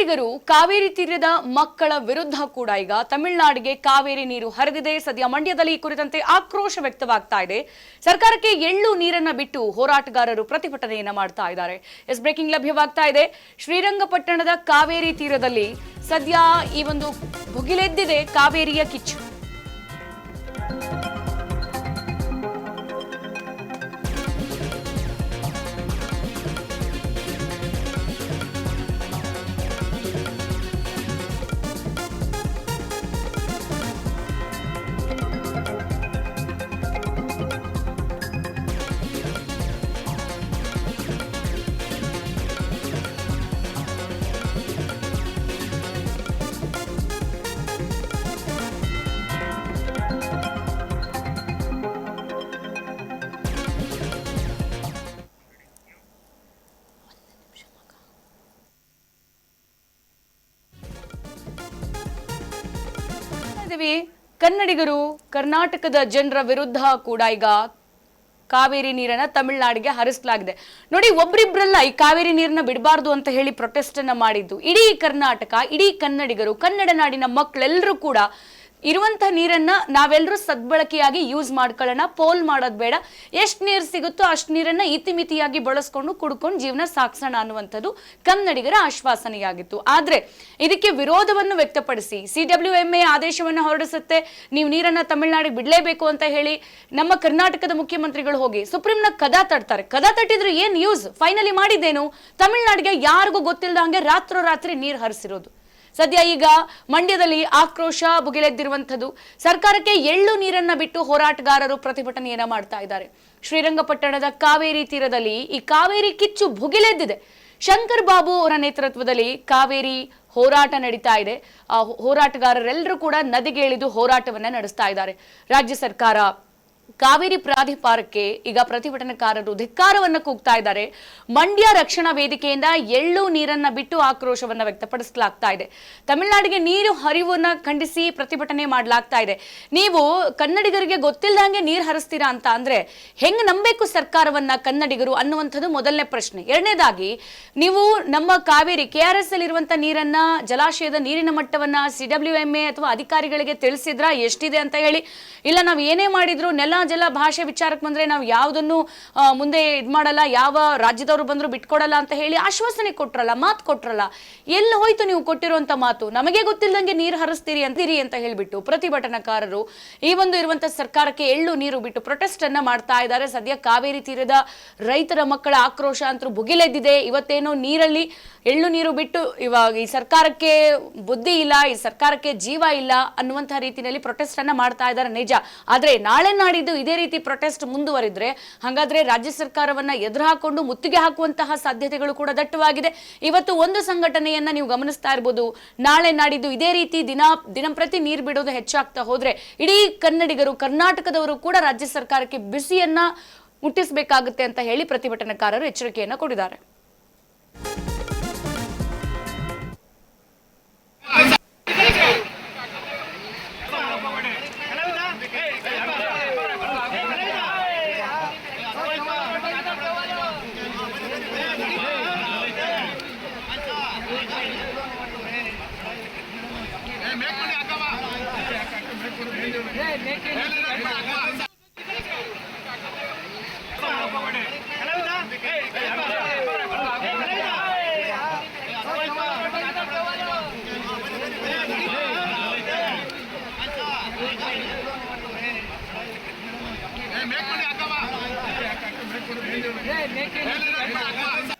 ಕನ್ನಡಿಗರು ಕಾವೇರಿ ತೀರದ ಮಕ್ಕಳ ವಿರುದ್ಧ ಕೂಡ ಈಗ ತಮಿಳುನಾಡಿಗೆ ಕಾವೇರಿ ನೀರು ಹರಿದಿದೆ. ಸದ್ಯ ಮಂಡ್ಯದಲ್ಲಿ ಈ ಕುರಿತಂತೆ ಆಕ್ರೋಶ ವ್ಯಕ್ತವಾಗ್ತಾ ಇದೆ. ಸರ್ಕಾರಕ್ಕೆ ಎಳ್ಳು ನೀರನ್ನ ಬಿಟ್ಟು ಹೋರಾಟಗಾರರು ಪ್ರತಿಭಟನೆಯನ್ನ ಮಾಡ್ತಾ ಇದ್ದಾರೆ. ಬ್ರೇಕಿಂಗ್ ಲಭ್ಯವಾಗ್ತಾ ಇದೆ. ಶ್ರೀರಂಗಪಟ್ಟಣದ ಕಾವೇರಿ ತೀರದಲ್ಲಿ ಸದ್ಯ ಈ ಒಂದು ಭುಗಿಲೆದ್ದಿದೆ ಕಾವೇರಿಯ ಕಿಚ್ಚು. ಕನ್ನಡಿಗರು ಕರ್ನಾಟಕದ ಜನರ ವಿರುದ್ಧ ಕೂಡ ಈಗ ಕಾವೇರಿ ನೀರನ್ನ ತಮಿಳುನಾಡಿಗೆ ಹರಿಸಲಾಗಿದೆ. ನೋಡಿ, ಒಬ್ರಿಬ್ರಲ್ಲ ಈ ಕಾವೇರಿ ನೀರನ್ನ ಬಿಡಬಾರ್ದು ಅಂತ ಹೇಳಿ ಪ್ರೊಟೆಸ್ಟ್ ಅನ್ನ ಮಾಡಿದ್ದು ಇಡೀ ಕರ್ನಾಟಕ, ಇಡೀ ಕನ್ನಡಿಗರು, ಕನ್ನಡ ನಾಡಿನ ಮಕ್ಕಳೆಲ್ಲರೂ ಕೂಡ ಇರುವಂತಹ ನೀರನ್ನ ನಾವೆಲ್ಲರೂ ಸದ್ಬಳಕೆಯಾಗಿ ಯೂಸ್ ಮಾಡ್ಕೊಳ್ಳೋಣ, ಪೋಲ್ ಮಾಡೋದು ಬೇಡ, ಎಷ್ಟು ನೀರು ಸಿಗುತ್ತೋ ಅಷ್ಟು ನೀರನ್ನ ಇತಿಮಿತಿಯಾಗಿ ಬಳಸ್ಕೊಂಡು ಕುಡ್ಕೊಂಡು ಜೀವನ ಸಾಗಿಸೋಣ ಅನ್ನುವಂಥದ್ದು ಕನ್ನಡಿಗರ ಆಶ್ವಾಸನೆಯಾಗಿತ್ತು. ಆದ್ರೆ ಇದಕ್ಕೆ ವಿರೋಧವನ್ನು ವ್ಯಕ್ತಪಡಿಸಿ CWMA ಆದೇಶವನ್ನು ಹೊರಡಿಸುತ್ತೆ, ನೀವು ನೀರನ್ನ ತಮಿಳುನಾಡಿಗೆ ಬಿಡಲೇಬೇಕು ಅಂತ ಹೇಳಿ ನಮ್ಮ ಕರ್ನಾಟಕದ ಮುಖ್ಯಮಂತ್ರಿಗಳು ಹೋಗಿ ಸುಪ್ರೀಂನ ಕದ ತಟ್ತಾರೆ. ಕದ ತಟ್ಟಿದ್ರು ಏನ್ ಯೂಸ್? ಫೈನಲಿ ಮಾಡಿದ್ದೇನು? ತಮಿಳುನಾಡಿಗೆ ಯಾರಿಗೂ ಗೊತ್ತಿಲ್ಲದಂಗೆ ರಾತ್ರೋರಾತ್ರಿ ನೀರು ಹರಿಸಿರೋದು. ಸದ್ಯ ಈಗ ಮಂಡ್ಯದಲ್ಲಿ ಆಕ್ರೋಶ ಭುಗಿಲೆದ್ದಿರುವಂಥದ್ದು. ಸರ್ಕಾರಕ್ಕೆ ಎಳ್ಳು ನೀರನ್ನ ಬಿಟ್ಟು ಹೋರಾಟಗಾರರು ಪ್ರತಿಭಟನೆಯನ್ನ ಮಾಡ್ತಾ ಇದ್ದಾರೆ. ಶ್ರೀರಂಗಪಟ್ಟಣದ ಕಾವೇರಿ ತೀರದಲ್ಲಿ ಈ ಕಾವೇರಿ ಕಿಚ್ಚು ಭುಗಿಲೆದ್ದಿದೆ. ಶಂಕರ್ ಬಾಬು ಅವರ ನೇತೃತ್ವದಲ್ಲಿ ಕಾವೇರಿ ಹೋರಾಟ ನಡೀತಾ ಇದೆ. ಆ ಹೋರಾಟಗಾರರೆಲ್ಲರೂ ಕೂಡ ನದಿಗೆ ಇಳಿದು ಹೋರಾಟವನ್ನ ನಡೆಸ್ತಾ ಇದ್ದಾರೆ. ರಾಜ್ಯ ಸರ್ಕಾರ ಕಾವೇರಿ ಪ್ರಾಧಿಕಾರಕ್ಕೆ ಈಗ ಪ್ರತಿಭಟನಾಕಾರರು ಧಿಕ್ಕಾರವನ್ನ ಕೂಗ್ತಾ ಇದ್ದಾರೆ. ಮಂಡ್ಯ ರಕ್ಷಣಾ ವೇದಿಕೆಯಿಂದ ಎಳ್ಳು ನೀರನ್ನ ಬಿಟ್ಟು ಆಕ್ರೋಶವನ್ನ ವ್ಯಕ್ತಪಡಿಸಲಾಗ್ತಾ ಇದೆ. ತಮಿಳುನಾಡಿಗೆ ನೀರು ಹರಿವನ್ನ ಖಂಡಿಸಿ ಪ್ರತಿಭಟನೆ ಮಾಡಲಾಗ್ತಾ ಇದೆ. ನೀವು ಕನ್ನಡಿಗರಿಗೆ ಗೊತ್ತಿಲ್ಲದಂಗೆ ನೀರು ಹರಿಸ್ತೀರಾ ಅಂತ ಅಂದ್ರೆ ಹೆಂಗ್ ನಂಬೇಕು ಸರ್ಕಾರವನ್ನ ಕನ್ನಡಿಗರು ಅನ್ನುವಂಥದ್ದು ಮೊದಲನೇ ಪ್ರಶ್ನೆ. ಎರಡನೇದಾಗಿ, ನೀವು ನಮ್ಮ ಕಾವೇರಿ KRS ಅಲ್ಲಿ ಇರುವಂತ ನೀರನ್ನ, ಜಲಾಶಯದ ನೀರಿನ ಮಟ್ಟವನ್ನ CWMA ಅಥವಾ ಅಧಿಕಾರಿಗಳಿಗೆ ತಿಳಿಸಿದ್ರ ಎಷ್ಟಿದೆ ಅಂತ ಹೇಳಿ? ಇಲ್ಲ, ನಾವು ಏನೇ ಮಾಡಿದ್ರು ನೆಲ ಜಲ ಭಾಷೆ ವಿಚಾರಕ್ಕೆ ಬಂದ್ರೆ ನಾವು ಯಾವುದನ್ನು ಮುಂದೆ ಇದ್ ಮಾಡಲ್ಲ, ಯಾವ ರಾಜ್ಯದವರು ಬಂದ್ರು ಬಿಟ್ಕೊಡಲ್ಲ ಅಂತ ಹೇಳಿ ಆಶ್ವಾಸನೆ ಕೊಟ್ರಲ್ಲ, ಮಾತು ಕೊಟ್ರಲ್ಲ. ಎಲ್ಲಿ ಹೋಯ್ತು ನೀವು ಕೊಟ್ಟಿರುವಂತ ಮಾತು? ನಮಗೆ ಗೊತ್ತಿಲ್ಲದಂಗೆ ನೀರು ಹರಿಸ್ತೀರಿ ಅಂತ ಹೇಳ್ಬಿಟ್ಟು ಪ್ರತಿಭಟನಾಕಾರರು ಈ ಒಂದು ಇರುವಂತ ಸರ್ಕಾರಕ್ಕೆ ಎಳ್ಳು ನೀರು ಬಿಟ್ಟು ಪ್ರೊಟೆಸ್ಟ್ ಅನ್ನ ಮಾಡ್ತಾ ಇದ್ದಾರೆ. ಸದ್ಯ ಕಾವೇರಿ ತೀರದ ರೈತರ ಮಕ್ಕಳ ಆಕ್ರೋಶ ಅಂತೂ ಭುಗಿಲೆದ್ದಿದೆ. ಇವತ್ತೇನೋ ನೀರಲ್ಲಿ ಎಳ್ಳು ನೀರು ಬಿಟ್ಟು ಇವಾಗ ಈ ಸರ್ಕಾರಕ್ಕೆ ಬುದ್ಧಿ ಇಲ್ಲ, ಈ ಸರ್ಕಾರಕ್ಕೆ ಜೀವ ಇಲ್ಲ ಅನ್ನುವಂತಹ ರೀತಿಯಲ್ಲಿ ಪ್ರೊಟೆಸ್ಟ್ ಅನ್ನ ಮಾಡ್ತಾ ಇದ್ದಾರೆ ನಿಜ. ಆದ್ರೆ ನಾಳೆ ನಾಡಿದ್ದು ಇದೇ ರೀತಿ ಪ್ರೊಟೆಸ್ಟ್ ಮುಂದುವರಿದ್ರೆ ಹಾಗಾದ್ರೆ ರಾಜ್ಯ ಸರ್ಕಾರವನ್ನ ಎದುರು ಹಾಕೊಂಡು ಮುತ್ತಿಗೆ ಹಾಕುವಂತಹ ಸಾಧ್ಯತೆಗಳು ಕೂಡ ದಟ್ಟವಾಗಿದೆ. ಇವತ್ತು ಒಂದು ಸಂಘಟನೆಯನ್ನ ನೀವು ಗಮನಿಸ್ತಾ ಇರಬಹುದು, ನಾಳೆ ನಾಡಿದ್ದು ಇದೇ ರೀತಿ ದಿನಂಪ್ರತಿ ನೀರು ಬಿಡೋದು ಹೆಚ್ಚಾಗ್ತಾ ಹೋದ್ರೆ ಇಡೀ ಕನ್ನಡಿಗರು, ಕರ್ನಾಟಕದವರು ಕೂಡ ರಾಜ್ಯ ಸರ್ಕಾರಕ್ಕೆ ಬಿಸಿಯನ್ನ ಮುಟ್ಟಿಸಬೇಕಾಗುತ್ತೆ ಅಂತ ಹೇಳಿ ಪ್ರತಿಭಟನಾಕಾರರು ಎಚ್ಚರಿಕೆಯನ್ನ ಕೊಟ್ಟಿದ್ದಾರೆ. Hey,